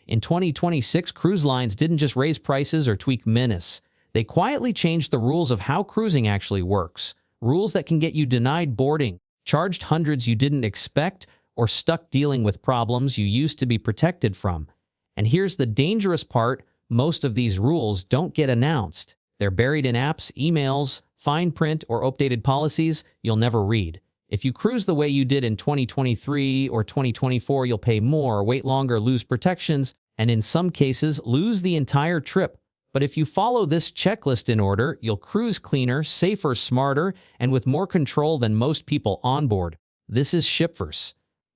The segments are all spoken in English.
In 2026, cruise lines didn't just raise prices or tweak menace. They quietly changed the rules of how cruising actually works. Rules that can get you denied boarding, charged hundreds you didn't expect, or stuck dealing with problems you used to be protected from. And here's the dangerous part: most of these rules don't get announced. They're buried in apps, emails, fine print, or updated policies you'll never read. If you cruise the way you did in 2023 or 2024, you'll pay more, wait longer, lose protections, and in some cases, lose the entire trip. But if you follow this checklist in order, you'll cruise cleaner, safer, smarter, and with more control than most people on board. This is Shipverse.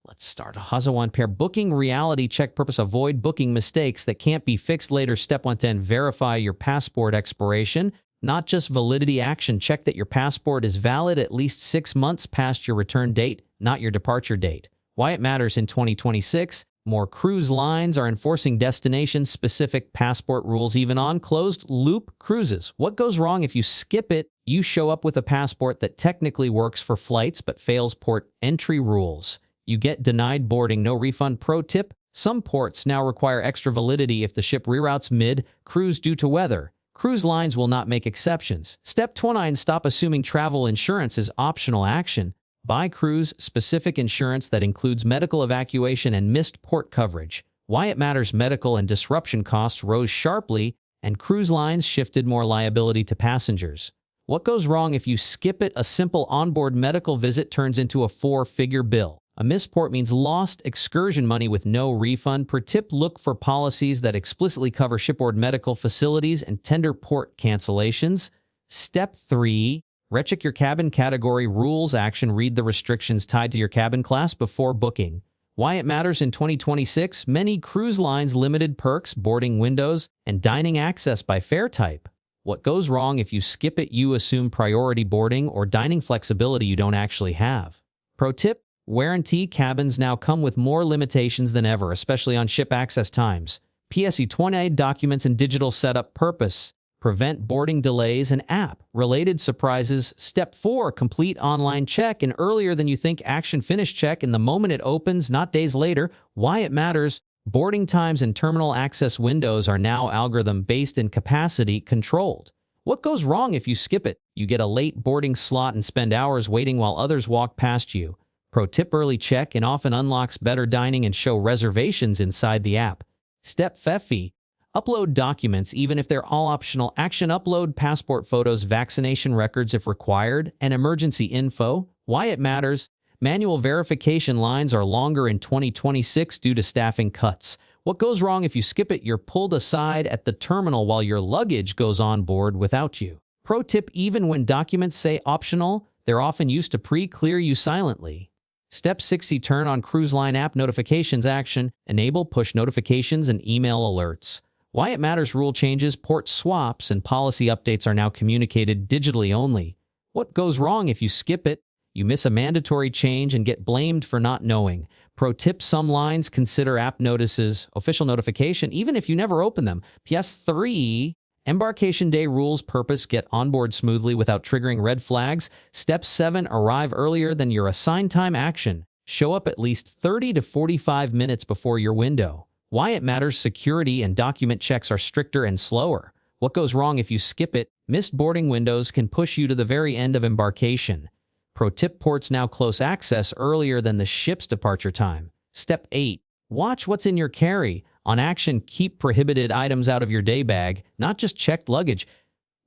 Let's start. Haza 1 pair booking reality check purpose. Avoid booking mistakes that can't be fixed later. Step 110, verify your passport expiration, not just validity. Action: check that your passport is valid at least 6 months past your return date, not your departure date. Why it matters in 2026, more cruise lines are enforcing destination-specific passport rules even on closed-loop cruises. What goes wrong if you skip it? You show up with a passport that technically works for flights but fails port entry rules. You get denied boarding, no refund. Pro tip: some ports now require extra validity if the ship reroutes mid-cruise due to weather. Cruise lines will not make exceptions. Step 29, stop assuming travel insurance is optional. Action: buy cruise-specific insurance that includes medical evacuation and missed port coverage. Why it matters: medical and disruption costs rose sharply, and cruise lines shifted more liability to passengers. What goes wrong if you skip it? A simple onboard medical visit turns into a 4-figure bill. A missed port means lost excursion money with no refund. Per tip: look for policies that explicitly cover shipboard medical facilities and tender port cancellations. Step 3, recheck your cabin category rules. Action: read the restrictions tied to your cabin class before booking. Why it matters in 2026, many cruise lines limited perks, boarding windows, and dining access by fare type. What goes wrong if you skip it? You assume priority boarding or dining flexibility you don't actually have. Pro tip: warranty cabins now come with more limitations than ever, especially on ship access times. PSE 28 documents and digital setup purpose: prevent boarding delays and app-related surprises. Step 4, complete online check-in earlier than you think. Action: finish check-in the moment it opens, not days later. Why it matters: boarding times and terminal access windows are now algorithm-based and capacity-controlled. What goes wrong if you skip it? You get a late boarding slot and spend hours waiting while others walk past you. Pro tip: early check-in often unlocks better dining and show reservations inside the app. Step 5, upload documents even if they're all optional. Action: upload passport photos, vaccination records if required, and emergency info. Why it matters: manual verification lines are longer in 2026 due to staffing cuts. What goes wrong if you skip it? You're pulled aside at the terminal while your luggage goes on board without you. Pro tip: even when documents say optional, they're often used to pre-clear you silently. Step 60, turn on cruise line app notifications. Action: enable push notifications and email alerts. Why it matters: rule changes, port swaps, and policy updates are now communicated digitally only. What goes wrong if you skip it? You miss a mandatory change and get blamed for not knowing. Pro tip: some lines consider app notices official notification even if you never open them. PS3, embarkation day rules purpose: get on board smoothly without triggering red flags. Step 7, arrive earlier than your assigned time. Action: show up at least 30 to 45 minutes before your window. Why it matters: security and document checks are stricter and slower. What goes wrong if you skip it? Missed boarding windows can push you to the very end of embarkation. Pro tip: ports now close access earlier than the ship's departure time. Step 8, watch what's in your carry. On action: keep prohibited items out of your day bag, not just checked luggage.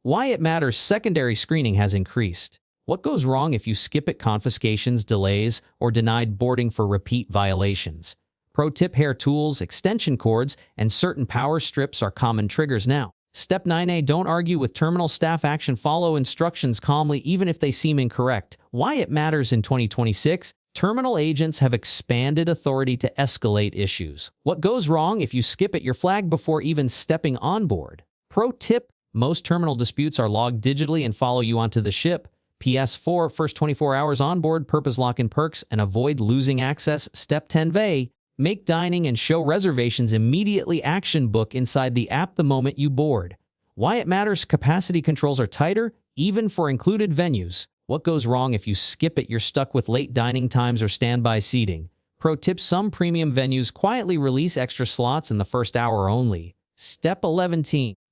Why it matters: secondary screening has increased. What goes wrong if you skip it? Confiscations, delays, or denied boarding for repeat violations. Pro tip: hair tools, extension cords, and certain power strips are common triggers now. Step 9A, don't argue with terminal staff. Action: follow instructions calmly even if they seem incorrect. Why it matters in 2026, terminal agents have expanded authority to escalate issues. What goes wrong if you skip it? You're flagged before even stepping on board. Pro tip: most terminal disputes are logged digitally and follow you onto the ship. PS4, first 24 hours on board, purpose lock in perks, and avoid losing access. Step 10V, make dining and show reservations immediately. Action: book inside the app the moment you board. Why it matters: capacity controls are tighter, even for included venues. What goes wrong if you skip it? You're stuck with late dining times or standby seating. Pro tip: some premium venues quietly release extra slots in the first hour only. Step 11.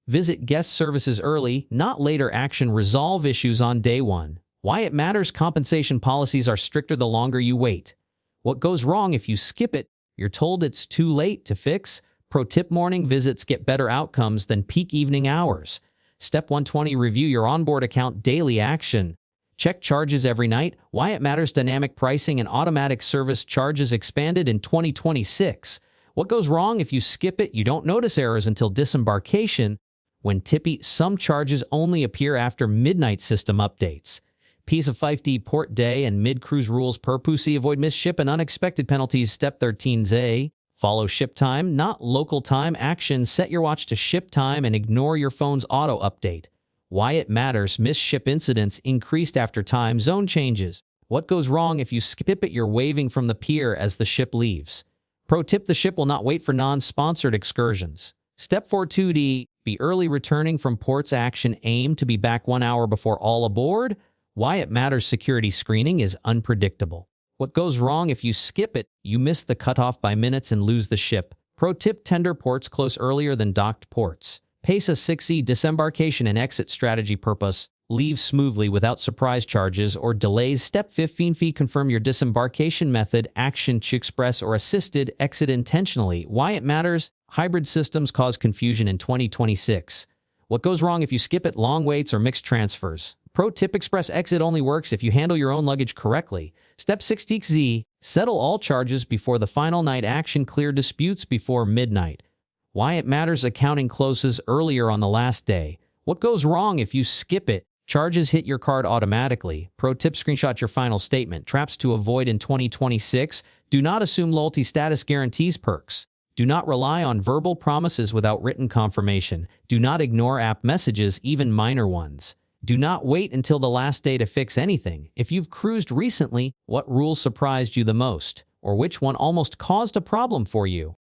Visit guest services early, not later. Action: resolve issues on day one. Why it matters: compensation policies are stricter the longer you wait. What goes wrong if you skip it? You're told it's too late to fix. Pro tip: morning visits get better outcomes than peak evening hours. Step 120. Review your onboard account daily. Action: check charges every night. Why it matters: dynamic pricing and automatic service charges expanded in 2026. What goes wrong if you skip it? You don't notice errors until disembarkation. When tippy: some charges only appear after midnight system updates. Piece of 5D port day and mid-cruise rules per pussy: avoid misship and unexpected penalties. Step 13. Follow ship time, not local time. Action: set your watch to ship time and ignore your phone's auto update. Why it matters: misship incidents increased after time zone changes. What goes wrong if you skip it? You're waving from the pier as the ship leaves. Pro tip: the ship will not wait for non-sponsored excursions. Step 42. Be early returning from ports. Action: aim to be back 1 hour before all aboard. Why it matters: security screening is unpredictable. What goes wrong if you skip it? You miss the cutoff by minutes and lose the ship. Pro tip: tender ports close earlier than docked ports. Pace: a 6E disembarkation and exit strategy. Purpose: leave smoothly without surprise charges or delays. Step 15. Confirm your disembarkation method. Action: express or assisted exit intentionally. Why it matters: hybrid systems cause confusion in 2026. What goes wrong if you skip it? Long waits or mixed transfers. Pro tip: express exit only works if you handle your own luggage correctly. Step 16. Settle all charges before the final night. Action: clear disputes before midnight. Why it matters: accounting closes earlier on the last day. What goes wrong if you skip it? Charges hit your card automatically. Pro tip: screenshot your final statement. Traps to avoid in 2026. Do not assume loyalty status guarantees. Perks: do not rely on verbal promises without written confirmation. Do not ignore app messages, even minor ones. Do not wait until the last day to fix anything. If you've cruised recently, what rule surprised you the most? Or which one almost caused a problem for you?